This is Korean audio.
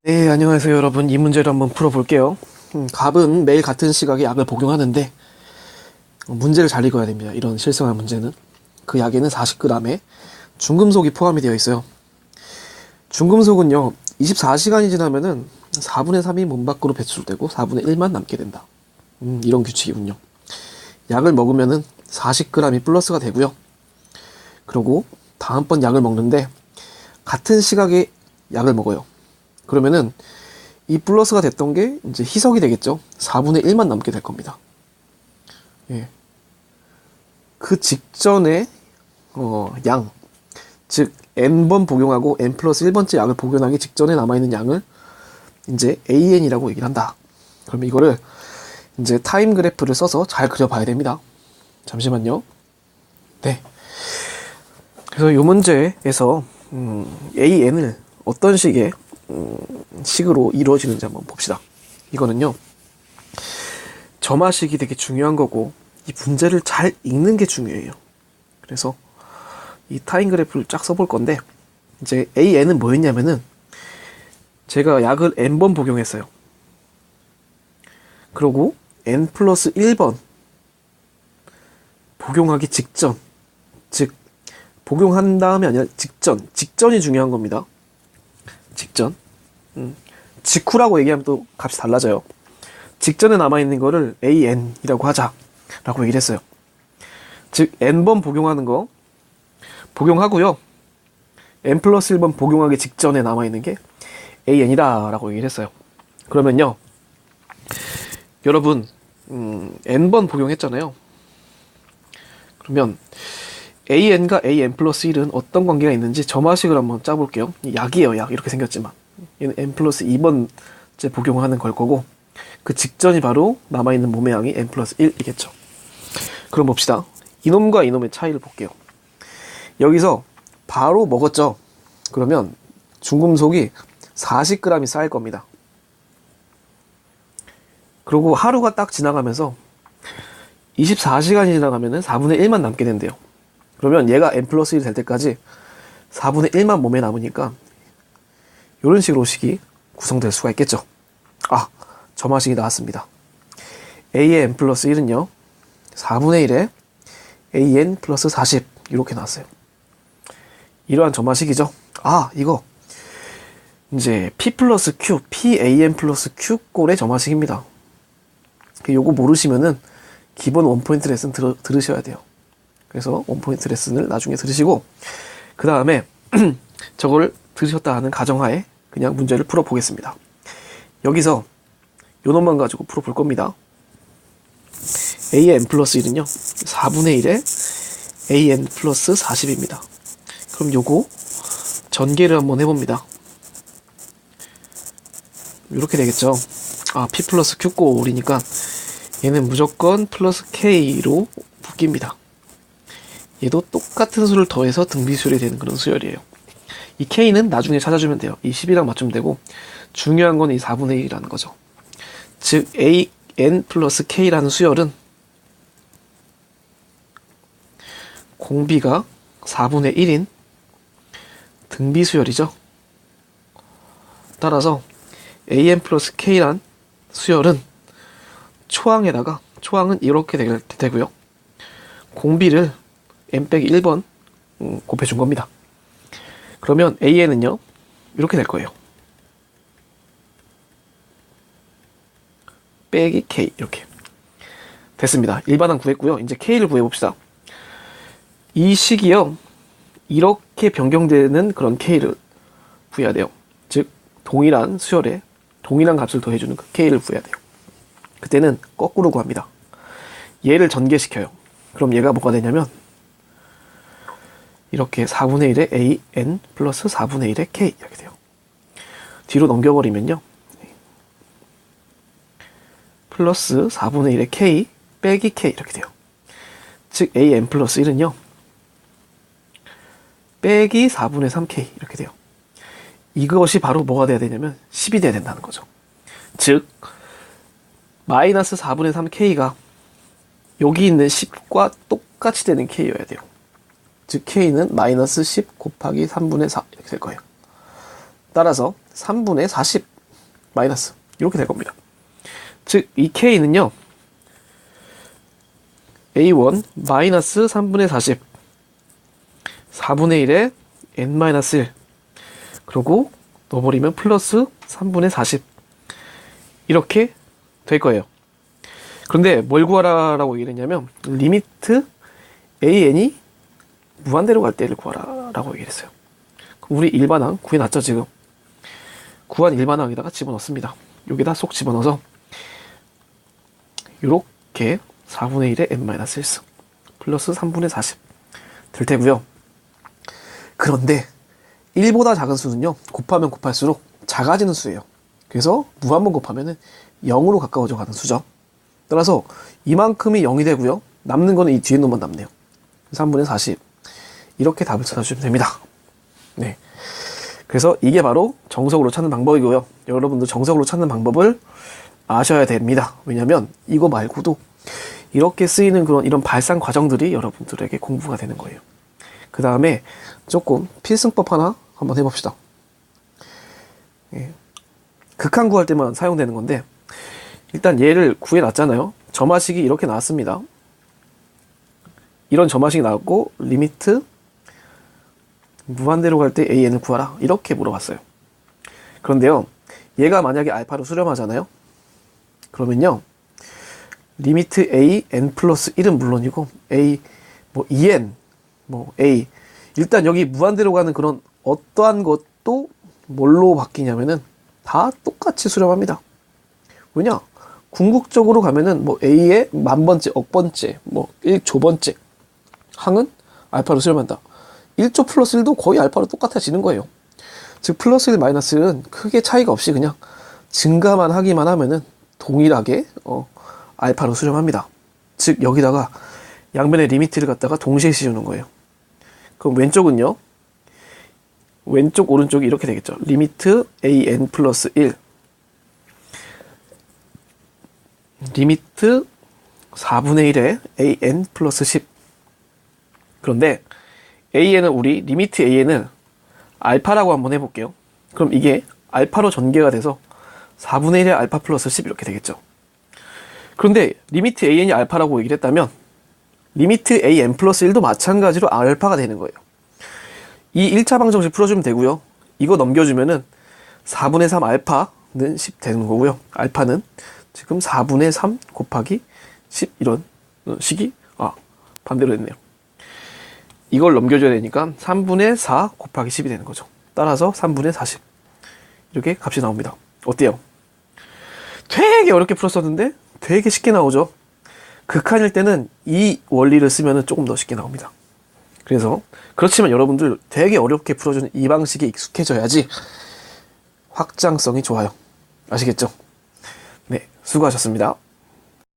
네, 안녕하세요 여러분. 이 문제를 한번 풀어볼게요. 갑은 매일 같은 시각에 약을 복용하는데 문제를 잘 읽어야 됩니다. 이런 실생활 문제는. 그 약에는 40g의 중금속이 포함이 되어 있어요. 중금속은요 24시간이 지나면은 4분의 3이 몸 밖으로 배출되고 4분의 1만 남게 된다. 이런 규칙이군요. 약을 먹으면은 40g이 플러스가 되고요. 그리고 다음번 약을 먹는데 같은 시각에 약을 먹어요. 그러면은 이 플러스가 됐던 게 이제 희석이 되겠죠. 4분의 1만 남게 될 겁니다. 예. 그 직전에 양, 즉 n번 복용하고 n 플러스 1번째 약을 복용하기 직전에 남아있는 양을 이제 AN이라고 얘기를 한다. 그러면 이거를 이제 타임 그래프를 써서 잘 그려봐야 됩니다. 잠시만요. 네. 그래서 이 문제에서 AN을 어떤 식으로 이루어지는지 한번 봅시다. 이거는요 점화식이 되게 중요한 거고 이 문제를 잘 읽는 게 중요해요. 그래서 이 타임 그래프를 쫙 써볼 건데 이제 AN은 뭐였냐면은 제가 약을 n번 복용했어요. 그리고 n 플러스 1번 복용하기 직전, 즉 복용한 다음이 아니라 직전이 중요한 겁니다. 직전. 직후라고 얘기하면 또 값이 달라져요. 직전에 남아있는 거를 AN이라고 하자라고 얘기를 했어요. 즉 n번 복용하는 거 복용하고요 n 플러스 1번 복용하기 직전에 남아있는 게 AN이다 라고 얘기를 했어요. 그러면요 여러분 n번 복용했잖아요. 그러면 AN과 AN 플러스 1은 어떤 관계가 있는지 점화식을 한번 짜볼게요. 약이에요. 약 이렇게 생겼지만 얘는 n 플러스 2번째 복용하는 걸 거고 그 직전이 바로 남아있는 몸의 양이 n 플러스 1이겠죠. 그럼 봅시다. 이놈과 이놈의 차이를 볼게요. 여기서 바로 먹었죠. 그러면 중금속이 40g이 쌓일 겁니다. 그리고 하루가 딱 지나가면서 24시간이 지나가면 4분의 1만 남게 된대요. 그러면 얘가 n 플러스 1이 될 때까지 4분의 1만 몸에 남으니까 이런 식으로 식이 구성될 수가 있겠죠. 점화식이 나왔습니다. A의 n 플러스 1은요 4분의 1에 AN 플러스 40 이렇게 나왔어요. 이러한 점화식이죠. 이거 이제 P 플러스 Q, PAN 플러스 Q 꼴의 점화식입니다. 요거 모르시면은 기본 원포인트 레슨 들으셔야 돼요. 그래서 원포인트 레슨을 나중에 들으시고 그 다음에 저걸 들으셨다 하는 가정하에 그냥 문제를 풀어보겠습니다. 여기서 요 놈만 가지고 풀어볼 겁니다. A의 n 플러스 1은요 4분의 1에 AN 플러스 40입니다. 그럼 요거 전개를 한번 해봅니다. 이렇게 되겠죠. P 플러스 Q 꼴이니까 얘는 무조건 플러스 K로 묶입니다. 얘도 똑같은 수를 더해서 등비수열이 되는 그런 수열이에요. 이 K는 나중에 찾아주면 돼요. 이 10이랑 맞추면 되고 중요한 건 이 4분의 1이라는 거죠. 즉 AN 플러스 K라는 수열은 공비가 4분의 1인 등비수열이죠. 따라서 AN 플러스 K란 수열은 초항은 이렇게 되고요. 공비를 n-1번 곱해준 겁니다. 그러면 AN은요 이렇게 될 거예요. 빼기 K 이렇게 됐습니다. 일반항 구했고요. 이제 K를 구해봅시다. 이 식이요 이렇게 변경되는 그런 K를 구해야 돼요. 즉 동일한 수열에 동일한 값을 더해주는 그 K를 구해야 돼요. 그때는 거꾸로 구합니다. 얘를 전개시켜요. 그럼 얘가 뭐가 되냐면 이렇게 4분의 1에 AN 플러스 4분의 1에 K 이렇게 돼요. 뒤로 넘겨버리면요 플러스 4분의 1에 K 빼기 K 이렇게 돼요. 즉 AN 플러스 1은요 빼기 4분의 3K 이렇게 돼요. 이것이 바로 뭐가 돼야 되냐면 10이 돼야 된다는 거죠. 즉 마이너스 4분의 3K가 여기 있는 10과 똑같이 되는 K여야 돼요. 즉 K는 마이너스 10 곱하기 3분의 4 이렇게 될 거예요. 따라서 3분의 40 마이너스 이렇게 될 겁니다. 즉 이 K는요 A1 마이너스 3분의 40 4분의 1에 n-1 그리고 넣어버리면 플러스 3분의 40 이렇게 될 거예요. 그런데 뭘 구하라라고 얘기를 했냐면 리미트 an이 무한대로 갈 때를 구하라라고 얘기를 했어요. 그럼 우리 일반항 구해놨죠 지금. 구한 일반항에다가 집어넣습니다. 여기다 쏙 집어넣어서 요렇게 4분의 1에 n-1승 플러스 3분의 40 될 테고요. 그런데 1보다 작은 수는요 곱하면 곱할수록 작아지는 수예요. 그래서 무한번 곱하면 0으로 가까워져 가는 수죠. 따라서 이만큼이 0이 되고요. 남는 거는 이 뒤에 놈만 남네요. 3분의 40 이렇게 답을 찾아주시면 됩니다. 네. 그래서 이게 바로 정석으로 찾는 방법이고요. 여러분도 정석으로 찾는 방법을 아셔야 됩니다. 왜냐면 이거 말고도 이렇게 쓰이는 이런 발상 과정들이 여러분들에게 공부가 되는 거예요. 그 다음에 조금 필승법 하나 한번 해봅시다. 예. 극한 구할 때만 사용되는 건데 일단 얘를 구해놨잖아요. 점화식이 이렇게 나왔습니다. 이런 점화식이 나왔고 리미트 무한대로 갈 때 an을 구하라 이렇게 물어봤어요. 그런데요 얘가 만약에 알파로 수렴하잖아요. 그러면요 리미트 a n 플러스 1은 물론이고 a 뭐 2n 뭐 a 일단 여기 무한대로 가는 그런 어떠한 것도 뭘로 바뀌냐면은 다 똑같이 수렴합니다. 왜냐 궁극적으로 가면은 뭐 a의 만번째 억번째 뭐 1조번째 항은 알파로 수렴한다. 1조 플러스 1도 거의 알파로 똑같아지는 거예요. 즉 플러스 1 마이너스 1은 크게 차이가 없이 그냥 증가만 하기만 하면은 동일하게 알파로 수렴합니다. 즉 여기다가 양변의 리미트를 갖다가 동시에 씌우는 거예요. 그럼 왼쪽은요 왼쪽 오른쪽이 이렇게 되겠죠. 리미트 an 플러스 1 리미트 4분의 1에 an 플러스 10 그런데 an은 우리 리미트 an을 알파라고 한번 해볼게요. 그럼 이게 알파로 전개가 돼서 4분의 1에 알파 플러스 10 이렇게 되겠죠. 그런데 리미트 an이 알파라고 얘기를 했다면 리미트 an 플러스 1도 마찬가지로 알파가 되는 거예요. 이 1차 방정식 풀어주면 되고요. 이거 넘겨주면은 4분의 3 알파는 10 되는 거고요. 알파는 지금 4분의 3 곱하기 10 이런 식이 반대로 됐네요. 이걸 넘겨줘야 되니까 3분의 4 곱하기 10이 되는 거죠. 따라서 3분의 40 이렇게 값이 나옵니다. 어때요? 되게 어렵게 풀었었는데 되게 쉽게 나오죠. 극한일 때는 이 원리를 쓰면 조금 더 쉽게 나옵니다. 그래서 그렇지만 여러분들 되게 어렵게 풀어주는 이 방식에 익숙해져야지 확장성이 좋아요. 아시겠죠? 네, 수고하셨습니다.